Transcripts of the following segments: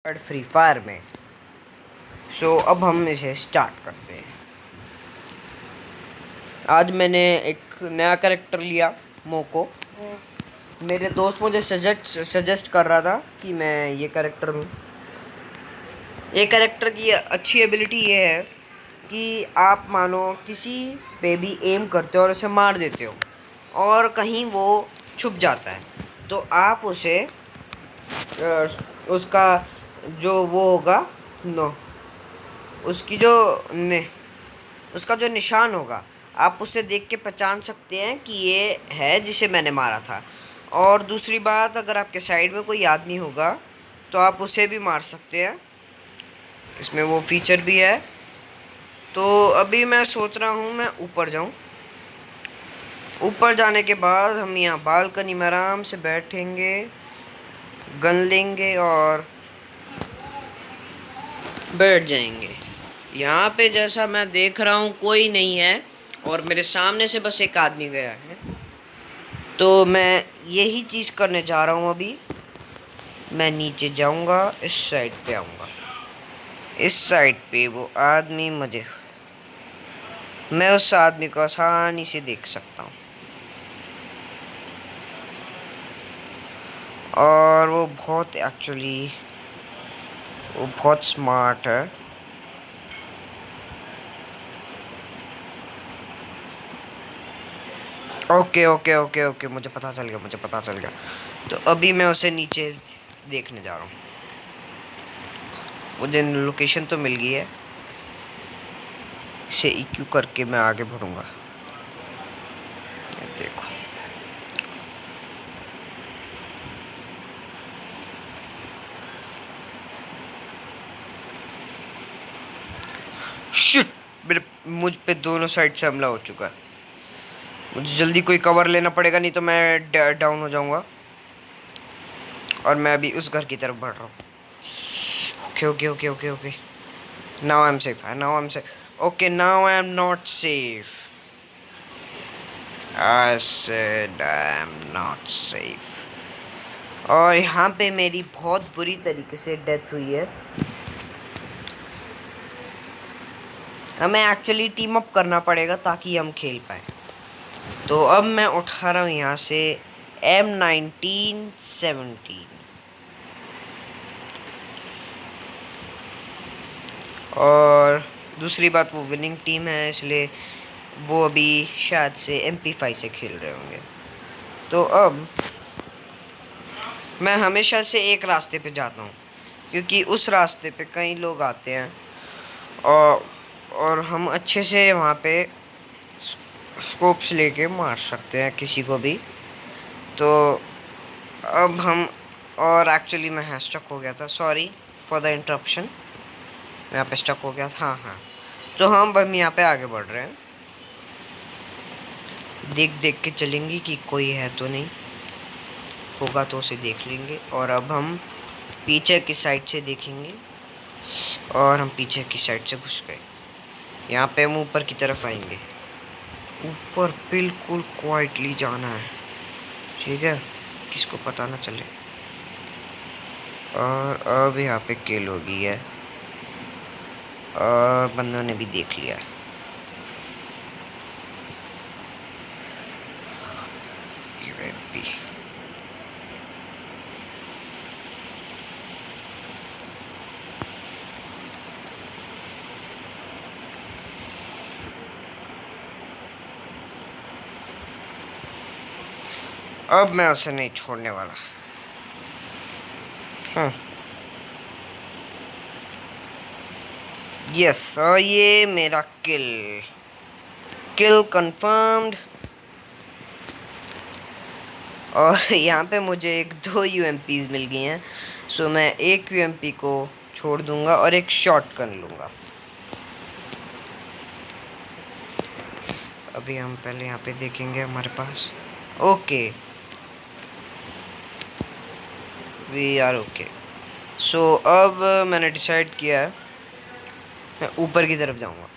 Free fire में। अब हम इसे स्टार्ट करते हैं। आज मैंने एक नया कैरेक्टर लिया, मोको। मेरे दोस्त मुझे सजेस्ट कर रहा था कि मैं ये कैरेक्टर लूँ। ये कैरेक्टर की अच्छी एबिलिटी ये है कि आप मानो किसी पे भी एम करते हो और उसे मार देते हो और कहीं वो छुप जाता है, तो आप उसे उसका जो वो होगा नो उसकी जो ने उसका जो निशान होगा, आप उसे देख के पहचान सकते हैं कि ये है जिसे मैंने मारा था। और दूसरी बात, अगर आपके साइड में कोई आदमी होगा तो आप उसे भी मार सकते हैं। इसमें वो फीचर भी है। तो अभी मैं सोच रहा हूँ मैं ऊपर जाऊँ। ऊपर जाने के बाद हम यहाँ बालकनी में आराम से बैठेंगे, गन लेंगे और बैठ जाएंगे। यहाँ पे जैसा मैं देख रहा हूँ कोई नहीं है और मेरे सामने से बस एक आदमी गया है। तो मैं यही चीज़ करने जा रहा हूँ। अभी मैं नीचे जाऊँगा, इस साइड पे आऊँगा। इस साइड पे वो आदमी मैं उस आदमी को आसानी से देख सकता हूँ और वो बहुत स्मार्ट है। ओके ओके ओके ओके, मुझे पता चल गया। तो अभी मैं उसे नीचे देखने जा रहा हूँ। मुझे लोकेशन तो मिल गई है। इसे EQ करके मैं आगे बढ़ूंगा। देखो, शिट, मेरे मुझ पे दोनों साइड से हमला हो चुका है। मुझे जल्दी कोई कवर लेना पड़ेगा, नहीं तो मैं डाउन हो जाऊंगा। और मैं अभी उस घर की तरफ बढ़ रहा हूँ। Okay okay okay okay okay, now I am safe, okay, now I am not safe. I said I am not safe. और यहाँ पे मेरी बहुत बुरी तरीके से डेथ हुई है। हमें एक्चुअली टीम अप करना पड़ेगा ताकि हम खेल पाए। तो अब मैं उठा रहा हूँ यहाँ से M1917। और दूसरी बात, वो विनिंग टीम है, इसलिए वो अभी शायद से MP5 से खेल रहे होंगे। तो अब मैं हमेशा से एक रास्ते पे जाता हूँ क्योंकि उस रास्ते पे कई लोग आते हैं और हम अच्छे से वहाँ पे स्कोप्स लेके मार सकते हैं किसी को भी। तो अब हम, और एक्चुअली मैं यहाँ स्टक हो गया था, सॉरी फॉर द इंटरप्शन। मैं यहाँ पे स्टक हो गया था। हाँ, तो हम यहाँ पे आगे बढ़ रहे हैं। देख देख के चलेंगे कि कोई है तो नहीं, होगा तो उसे देख लेंगे। और अब हम पीछे की साइड से देखेंगे और हम पीछे की साइड से घुस गए। यहाँ पे हम ऊपर की तरफ आएंगे। ऊपर बिल्कुल क्वाइटली जाना है, ठीक है, किसको पता ना चले। और अब यहाँ पे किल हो गई है और बंदों ने भी देख लिया। अब मैं उसे नहीं छोड़ने वाला। यस, और ये मेरा किल कंफर्म्ड। और यहाँ पे मुझे 2 UMPs मिल गई हैं। सो मैं एक UMP को छोड़ दूंगा और एक शॉट गन लूँगा। अभी हम पहले यहाँ पे देखेंगे हमारे पास। Okay, we are okay. So अब मैंने डिसाइड किया है मैं ऊपर की तरफ जाऊँगा।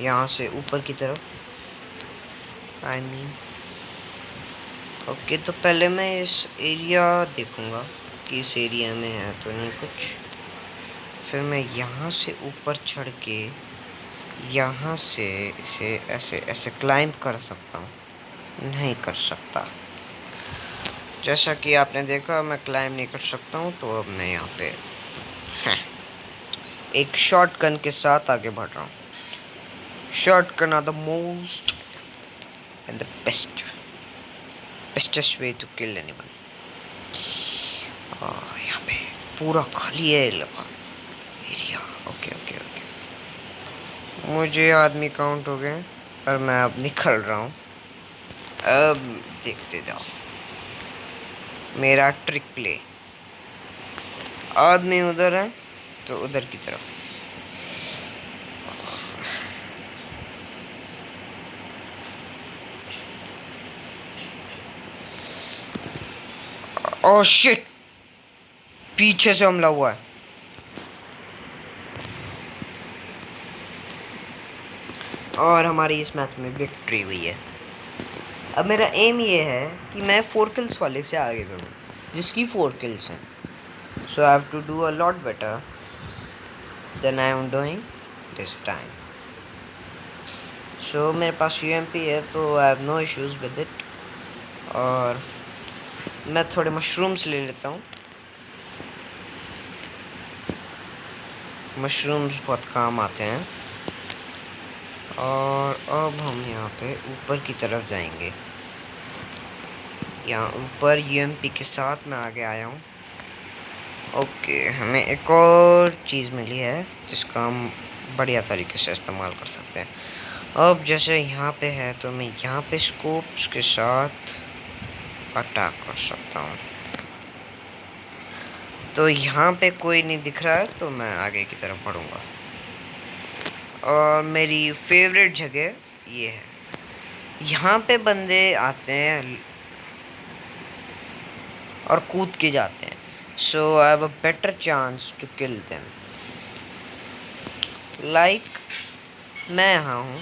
यहाँ से ऊपर की तरफ, ओके। तो पहले मैं इस एरिया देखूँगा। कि इस एरिया में है तो नहीं कुछ। फिर मैं यहाँ से ऊपर चढ़ के यहाँ से इसे ऐसे ऐसे क्लाइंब कर सकता हूँ। नहीं कर सकता, जैसा कि आपने देखा मैं क्लाइंब नहीं कर सकता हूँ। तो अब मैं यहाँ पे एक शॉटगन के साथ आगे बढ़ रहा हूँ। Shotgun are the most and the bestest way to kill anyone. यहाँ पे पूरा खाली है एरिया। ओके ओके ओके, मुझे आदमी काउंट हो गए और मैं अब निकल रहा हूँ। अब देखते जाओ मेरा ट्रिक प्ले। आदमी उधर है तो उधर की तरफ। ओह शिट, पीछे से हमला हुआ है। और हमारी इस मैच में विक्ट्री हुई है। अब मेरा एम ये है कि मैं 4 किल्स वाले से आगे करूँ, जिसकी 4 किल्स हैं। So I have to do a lot better than I am doing this time. So मेरे पास यूएमपी है तो I have no issues with it. और मैं थोड़े मशरूम्स ले लेता हूँ। मशरूम्स बहुत काम आते हैं। और अब हम यहाँ पे ऊपर की तरफ जाएंगे। यहाँ ऊपर यूएमपी के साथ मैं आगे आया हूँ। ओके, हमें एक और चीज़ मिली है जिसका हम बढ़िया तरीके से इस्तेमाल कर सकते हैं। अब जैसे यहाँ पे है तो मैं यहाँ पे स्कोप्स के साथ अटैक कर सकता हूँ। तो यहाँ पे कोई नहीं दिख रहा है तो मैं आगे की तरफ बढ़ूँगा। और मेरी फेवरेट जगह ये है। यहाँ पे बंदे आते हैं और कूद के जाते हैं। So I have a better chance to kill them. Like मैं यहाँ हूँ,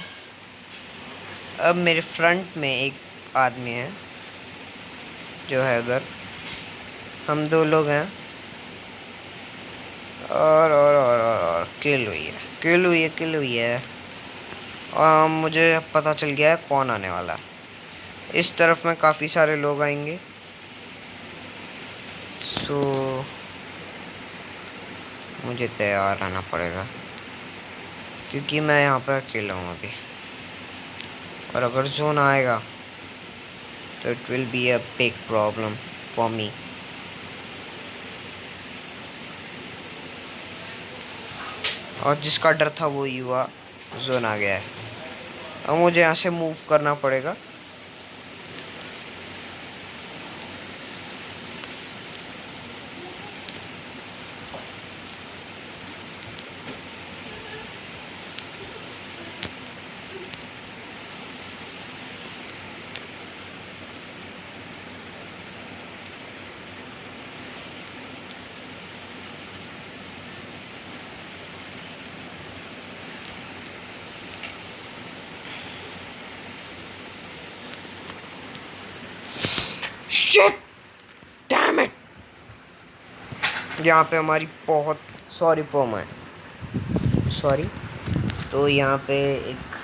अब मेरे फ्रंट में एक आदमी है जो है उधर। हम 2 लोग हैं और किल हुई है, किल हुई है, किल हुई है। और मुझे पता चल गया है कौन आने वाला है। इस तरफ में काफ़ी सारे लोग आएंगे। सो मुझे तैयार रहना पड़ेगा क्योंकि मैं यहाँ पर अकेला हूँ अभी। और अगर जोन आएगा तो it will be a big problem for me. और जिसका डर था वो युवा जोन आ गया है। अब मुझे यहाँ से मूव करना पड़ेगा। Shit! Damn it! यहाँ पे हमारी बहुत सॉरी फॉर्म है, सॉरी। तो यहाँ पे एक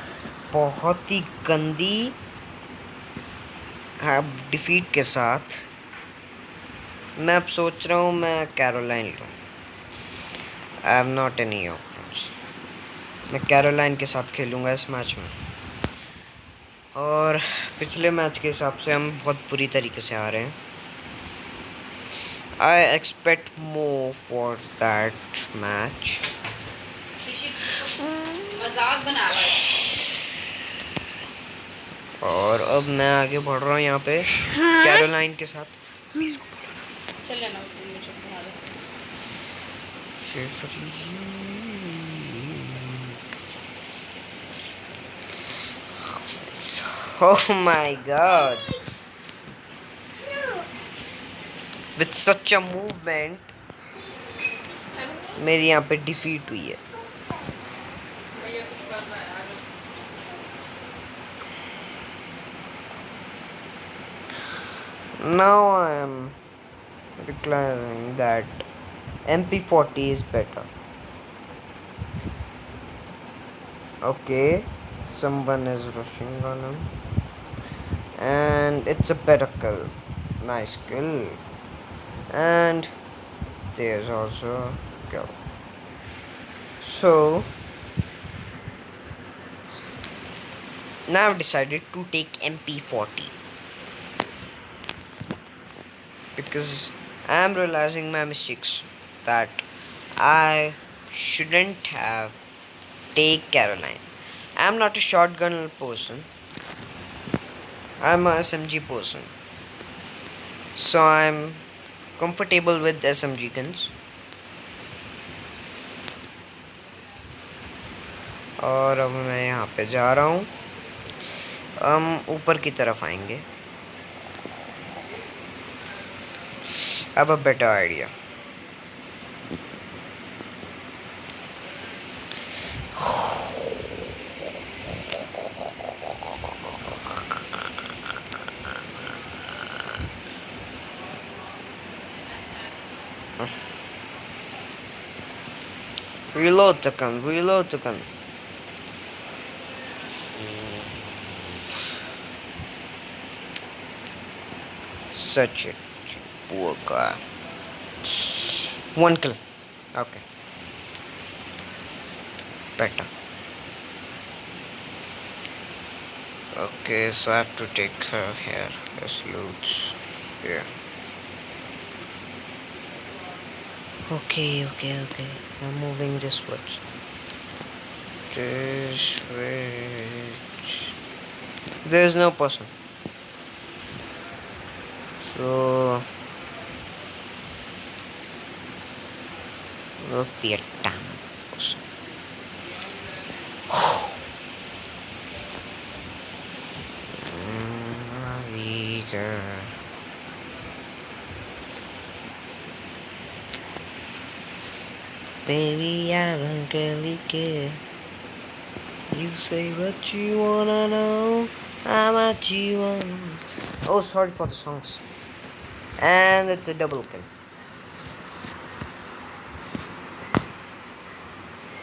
बहुत ही गंदी डिफीट के साथ मैं अब सोच रहा हूँ मैं कैरोलाइन लूँ। I am not any options. मैं कैरोलाइन के साथ खेलूँगा इस मैच में। और पिछले मैच के हिसाब से हम बहुत बुरी तरीके से आ रहे हैं। I expect more for that match. मजाक बना रहा है। और अब मैं आगे बढ़ रहा हूँ यहाँ पे कैरोलाइन के साथ। चल लेना उसको मुझे बना दो। Oh my god! With such a movement मेरी यहाँ पे डिफीट हुई है। Now I am declaring that MP40 is better. Okay, someone is rushing on him, and it's a better kill. Nice kill, and there's also a kill. So now I've decided to take MP40 because I'm realizing my mistakes that I shouldn't have take Caroline. I'm not a shotgun person. I'm a SMG person. So I'm comfortable with SMG guns. और अब मैं यहाँ पे जा रहा हूँ. हम ऊपर की तरफ आएंगे. I have a better idea. Reload the gun. Reload the gun. Such a poor guy. One kill. Okay. Better. Okay, so I have to take her here. Yes, loot. Yeah. Okay. So I'm moving this way. This way. There's no person. So will be a damn person. Baby, I don't really care. You say what you wanna know. How much you wanna know. Oh, sorry for the songs. And it's a double kill.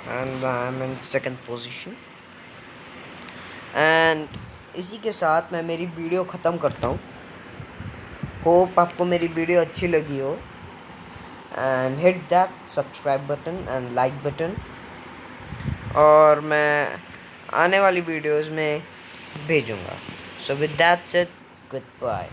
And I'm in second position. And इसी के साथ मैं मेरी video ख़त्म करता हूँ. Hope आपको मेरी वीडियो अच्छी लगी हो. And hit that subscribe button and like button. और मैं आने वाली वीडियोस में भेजूँगा. So with that said, goodbye.